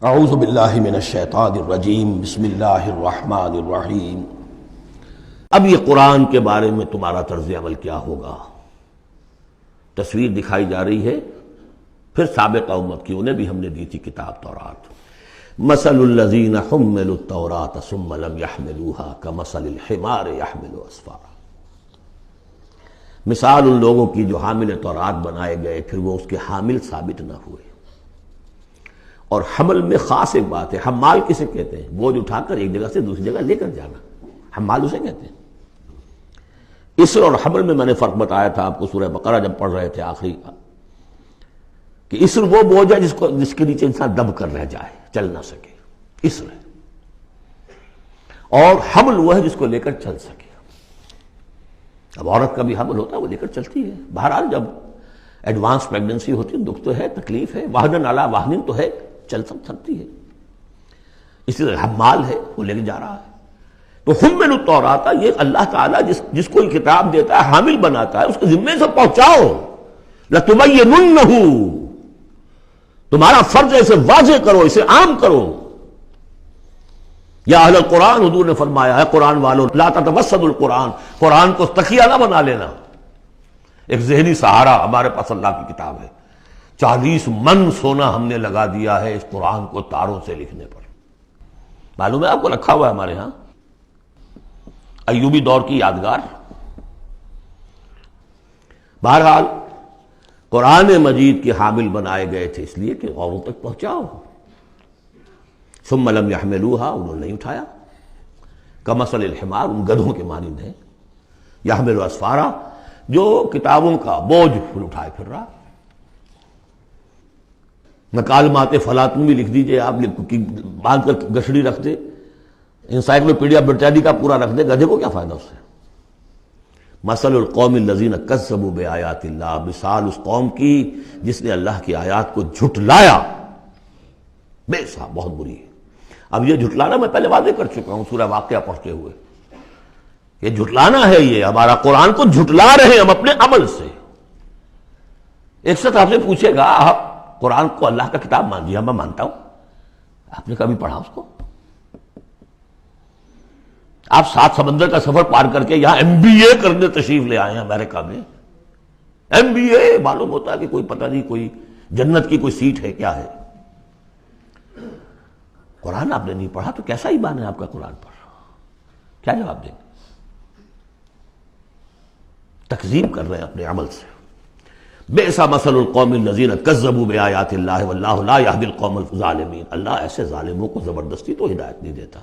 اعوذ باللہ من الشیطان الرجیم بسم اللہ الرحمن الرحیم۔ اب یہ قرآن کے بارے میں تمہارا طرز عمل کیا ہوگا؟ تصویر دکھائی جا رہی ہے، پھر سابقہ امت کی، انہیں بھی ہم نے دی تھی کتاب تورات۔ مثل الذین حملوا التوراۃ ثم لم يحملوها كمثل الحمار يحمل اسفارا۔ مثال ان لوگوں کی جو حامل تورات بنائے گئے پھر وہ اس کے حامل ثابت نہ ہوئے۔ اور حمل میں خاص ایک بات ہے، حمال کسے کہتے ہیں؟ بوجھ اٹھا کر ایک جگہ سے دوسری جگہ لے کر جانا، حمال اسے کہتے ہیں۔ اسر اور حمل میں میں نے فرق بتایا تھا آپ کو سورہ بقرہ جب پڑھ رہے تھے آخری کا، کہ اسر وہ بوجھ ہے جس کے نیچے انسان دب کر رہ جائے، چل نہ سکے، اسر ہے۔ اور حمل وہ ہے جس کو لے کر چل سکے۔ اب عورت کا بھی حمل ہوتا ہے، وہ لے کر چلتی ہے۔ بہرحال جب ایڈوانس پریگننسی ہوتی ہے، دکھ تو ہے، تکلیف ہے، واہنن علی واہنن تو ہے، چل سکتی ہے۔ اسی طرح حمال ہے، وہ لے کے جا رہا ہے۔ تو حمل التوراۃ، یہ اللہ تعالیٰ جس کو کتاب دیتا ہے، حامل بناتا ہے، اس کے ذمے سے پہنچاؤ۔ لتبیننہ، تمہارا فرض ہے اسے واضح کرو، اسے عام کرو۔ یا اہل القرآن، حضور نے فرمایا ہے قرآن والوں، لا تتوسدوا القرآن، قرآن کو تکیہ نہ بنا لینا، ایک ذہنی سہارا۔ ہمارے پاس اللہ کی کتاب ہے، 40 من سونا ہم نے لگا دیا ہے اس قرآن کو تاروں سے لکھنے پر۔ معلوم ہے آپ کو، رکھا ہوا ہے ہمارے ہاں، ایوبی دور کی یادگار۔ بہرحال قرآن مجید کے حامل بنائے گئے تھے اس لیے کہ اوروں تک پہنچاؤ۔ ثم لم يحملوها، انہوں نے نہیں اٹھایا۔ کمثل الحمار، ان گدھوں کے مانند ہے۔ يحمل اسفارا، جو کتابوں کا بوجھ اٹھائے پھر رہا۔ مکالمات فلاطون بھی لکھ دیجئے آپ، باندھ کر گشڑی رکھ دے، انسائکلوپیڈیا برٹانی کا پورا رکھ دے، گدھے کو کیا فائدہ اس سے؟ مثل القوم الذین کذبوا بآیات اللہ، مثال اس قوم کی جس نے اللہ کی آیات کو جھٹلایا، بے صاحب بہت بری ہے۔ اب یہ جھٹلانا میں پہلے واضح کر چکا ہوں سورہ واقعہ پڑھتے ہوئے، یہ جھٹلانا ہے، یہ ہمارا قرآن کو جھٹلا رہے ہیں ہم اپنے عمل سے۔ ایک شخص آپ سے پوچھے گا آپ قرآن کو اللہ کا کتاب مان جی؟ ہاں میں مانتا ہوں۔ آپ نے کبھی پڑھا اس کو؟ آپ 7 سمندر کا سفر پار کر کے یہاں MBA کرنے تشریف لے آئے ہیں امریکہ میں۔ MBA معلوم ہوتا ہے کہ کوئی پتہ نہیں، کوئی جنت کی کوئی سیٹ ہے، کیا ہے۔ قرآن آپ نے نہیں پڑھا تو کیسا ایمان ہے آپ کا قرآن پر؟ کیا جواب دیں گے؟ تکذیب کر رہے ہیں اپنے عمل سے۔ بئس مثل القوم الذین کذبوا بآیات اللہ واللہ لا یہدی القوم الظالمین۔ اللہ ایسے ظالموں کو زبردستی تو ہدایت نہیں دیتا۔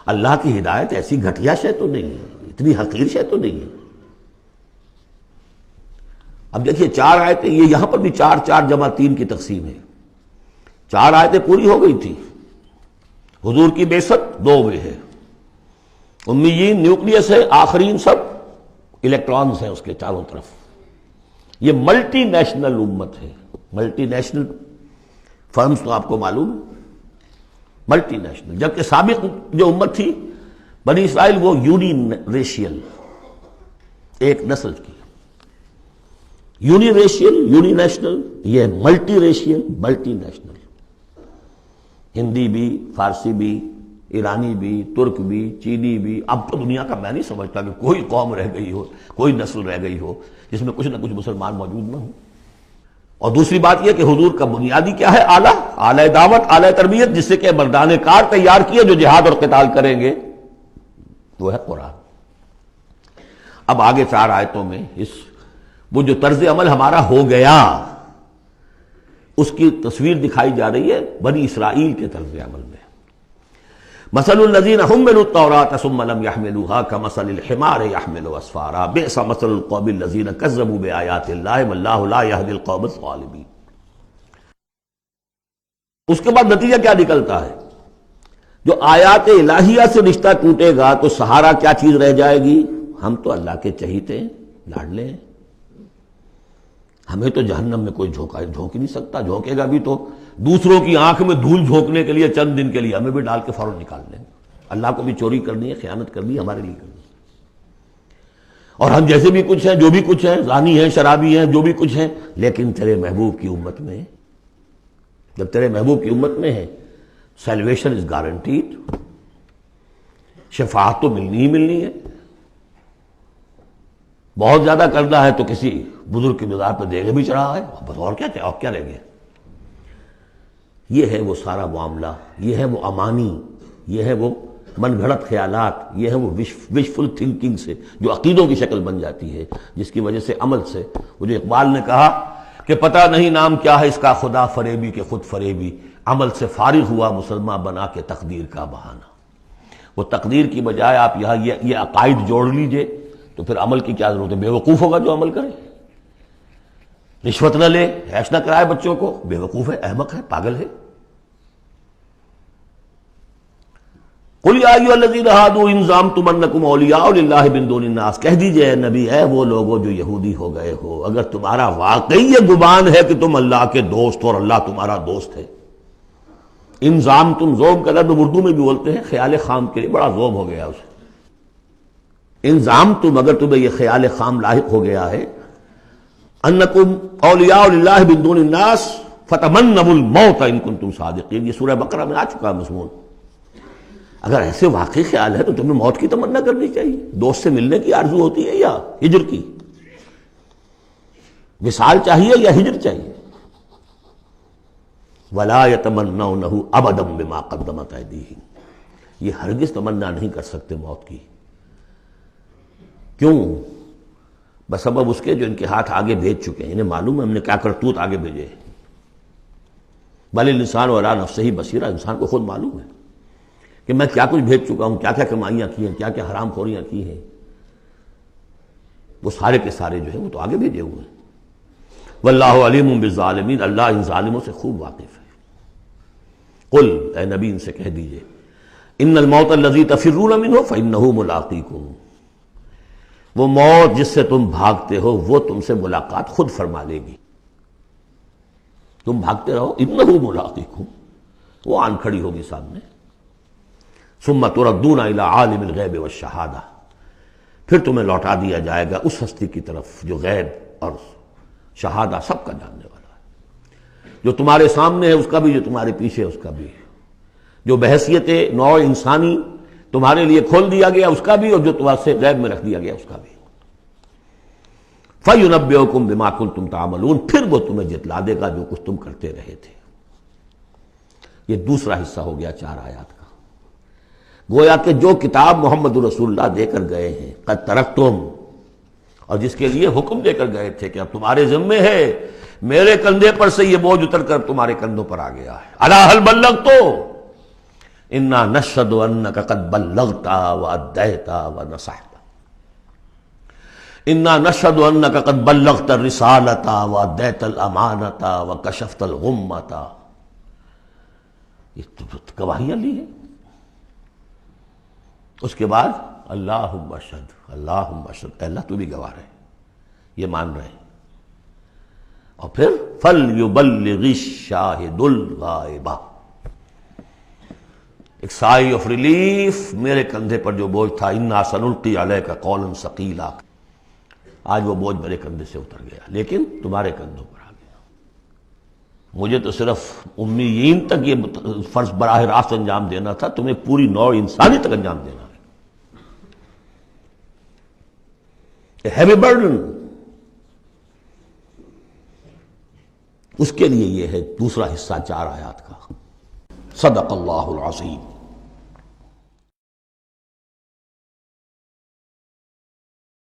اللہ کی ہدایت ایسی گھٹیا شے تو نہیں ہے، اتنی حقیر شے تو نہیں ہے۔ اب دیکھیے 4 آیتیں، یہ یہاں پر بھی 4 4 جمع 3 کی تقسیم ہے۔ 4 آیتیں پوری ہو گئی تھی، حضور کی بعثت 2 میں ہے، امیین نیوکلیس ہے، آخرین سب الیکٹرانز ہیں اس کے چاروں طرف۔ یہ ملٹی نیشنل امت ہے، ملٹی نیشنل فرمز تو آپ کو معلوم، ملٹی نیشنل۔ جبکہ سابق جو امت تھی بنی اسرائیل، وہ یونی ریشیل، ایک نسل کی۔ یونی ریشیل، یونی نیشنل، یہ multi racial, multi national. Hindi بھی، فارسی بھی، ایرانی بھی، ترک بھی، چینی بھی۔ اب تو دنیا کا میں نہیں سمجھتا کہ کوئی قوم رہ گئی ہو، کوئی نسل رہ گئی ہو جس میں کچھ نہ کچھ مسلمان موجود نہ ہوں۔ اور دوسری بات یہ کہ حضور کا بنیادی کیا ہے؟ اعلیٰ دعوت، اعلیٰ تربیت، جس سے کہ مردان کار تیار کیے جو جہاد اور قتال کریں گے، وہ ہے قرآن۔ اب آگے 4 آیتوں میں وہ جو طرز عمل ہمارا ہو گیا اس کی تصویر دکھائی جا رہی ہے بنی اسرائیل کے طرز عمل میں۔ مثل الذین حملوا التوراۃ ثم لم يحملوها كمثل الحمار يحمل اسفارا بئس مثل القوم الذین کذبوا بآیات اللہ واللہ لا یہدی القوم الظالمین۔ اس کے بعد نتیجہ کیا نکلتا ہے؟ جو آیات الہیہ سے رشتہ ٹوٹے گا تو سہارا کیا چیز رہ جائے گی؟ ہم تو اللہ کے چہیتے ہیں، لاڈلے ہیں، ہمیں تو جہنم میں کوئی جھونک ہی نہیں سکتا۔ جھونکے گا بھی تو دوسروں کی آنکھ میں دھول جھونکنے کے لیے، چند دن کے لیے، ہمیں بھی ڈال کے فوراً نکال دیں گے۔ اللہ کو بھی چوری کرنی ہے، خیانت کرنی ہے، ہمارے لیے کرنی ہے۔ اور ہم جیسے بھی کچھ ہیں، جو بھی کچھ ہیں، زانی ہیں، شرابی ہیں، جو بھی کچھ ہیں، لیکن تیرے محبوب کی امت میں، جب تیرے محبوب کی امت میں ہے سیلویشن از گارنٹیڈ، شفاعت تو ملنی ہی ملنی ہے. بہت زیادہ کرنا ہے تو کسی بزرگ کی مزار پہ دیگے بھی چڑھا ہے، بس اور کیا رہ گیا. یہ ہے وہ سارا معاملہ، یہ ہے وہ امانی، یہ ہے وہ من گھڑت خیالات، یہ ہے وہ وشفل تھنکنگ سے جو عقیدوں کی شکل بن جاتی ہے، جس کی وجہ سے عمل سے، وہ جو اقبال نے کہا کہ پتہ نہیں نام کیا ہے اس کا، خدا فریبی کے خود فریبی، عمل سے فارغ ہوا مسلمان بنا کے تقدیر کا بہانہ. وہ تقدیر کی بجائے آپ یہاں یہ عقائد جوڑ لیجئے تو پھر عمل کی کیا ضرورت ہے؟ بے وقوف ہوگا جو عمل کرے. رشوت نہ لے، عیش نہ کرائے بچوں کو، بے وقوف ہے، احمق ہے، پاگل ہے. قل یا ایھا الذین ھادوا ان زعمتم انکم اولیاء للہ من دون الناس، کہہ دیجئے اے نبی، اے وہ لوگوں جو یہودی ہو گئے ہو، اگر تمہارا واقعی یہ گمان ہے کہ تم اللہ کے دوست اور اللہ تمہارا دوست ہے. ان زعمتم، زوم کا لفظ اردو میں بھی بولتے ہیں خیال خام کے لیے، بڑا زوم ہو گیا اسے. ان زعمتم، اگر تمہیں یہ خیال خام لاحق ہو گیا ہے، انکم اولیاء للہ من دون الناس فتمنوا الموت ان کنتم صادقین، یہ سورہ بقرہ میں آ چکا مضمون. اگر ایسے واقعی خیال ہے تو تمہیں موت کی تمنا کرنی چاہیے. دوست سے ملنے کی آرزو ہوتی ہے یا ہجر کی؟ وصال چاہیے یا ہجر چاہیے؟ وَلَا يَتَمَنَّوْنَهُ أَبَدًا بِمَا قَدَّمَتْ أَيْدِيهِمْ، یہ ہرگز تمنا نہیں کر سکتے موت کی. کیوں؟ بسبب اس کے جو ان کے ہاتھ آگے بھیج چکے ہیں. انہیں معلوم ہے ہم نے کیا کرتوت آگے بھیجے. بل الانسان علی نفسہ بصیرہ، انسان کو خود معلوم ہے کہ میں کیا کچھ بھیج چکا ہوں، کیا کیا کمائیاں کی ہیں، کیا کیا حرام خوریاں کی ہیں. وہ سارے کے سارے جو ہیں وہ تو آگے بھیجے ہوئے ہیں. واللہ علیم بالظالمین، اللہ ان ظالموں سے خوب واقف ہے. قل، اے نبی ان سے کہہ دیجئے، ان الموت الذی تفرون منہ فانہ ملاقیکم، وہ موت جس سے تم بھاگتے ہو وہ تم سے ملاقات خود فرما لے گی. تم بھاگتے رہو، انہ ملاقیکم، وہ آن کھڑی ہوگی سامنے. ثم تردون الی عالم الغیب والشہادہ، پھر تمہیں لوٹا دیا جائے گا اس ہستی کی طرف جو غیب اور شہادہ سب کا جاننے والا ہے. جو تمہارے سامنے ہے اس کا بھی، جو تمہارے پیچھے ہے اس کا بھی، جو بحیثیت نوع انسانی تمہارے لیے کھول دیا گیا اس کا بھی، اور جو تمہارے سے غیب میں رکھ دیا گیا اس کا بھی. فَيُنَبِّئُكُم بِمَا كُنتُمْ تَعْمَلُونَ، پھر وہ تمہیں جتلا دے گا جو کچھ تم کرتے رہے تھے. یہ دوسرا حصہ ہو گیا 4 آیات کا. گویا کہ جو کتاب محمد رسول اللہ دے کر گئے ہیں، قد ترکتم، اور جس کے لیے حکم دے کر گئے تھے کہ اب تمہارے ذمے ہے، میرے کندھے پر سے یہ بوجھ اتر کر تمہارے کندھوں پر آ گیا ہے. الا هل بلغت انا نشهد انك قد بلغت واديت ونصحت، انا نشهد انك قد بلغت الرسالة واديت الامانة وكشفت الغمة. یہ تو گواہیاں لی ہیں. اس کے بعد اللہم اشہد، اللہم اشہد، اللہ تو بھی گواہ رہے، یہ مان رہے ہیں. اور پھر فَلْيُبَلِّغِ الشَّاهِدُ الْغَائِبَ، ایک سائی آف ریلیف. میرے کندھے پر جو بوجھ تھا، اِنَّا سَنُلْقِي عَلَيْكَ قَوْلًا ثَقِيلًا، آج وہ بوجھ میرے کندھے سے اتر گیا، لیکن تمہارے کندھوں پر آ گیا. مجھے تو صرف امیین تک یہ فرض براہ راست انجام دینا تھا، تمہیں پوری نوع انسانی تک انجام دینا ہے. A heavy burden. اس کے لیے یہ ہے دوسرا حصہ 4 آیات کا. صدق اللہ العظیم.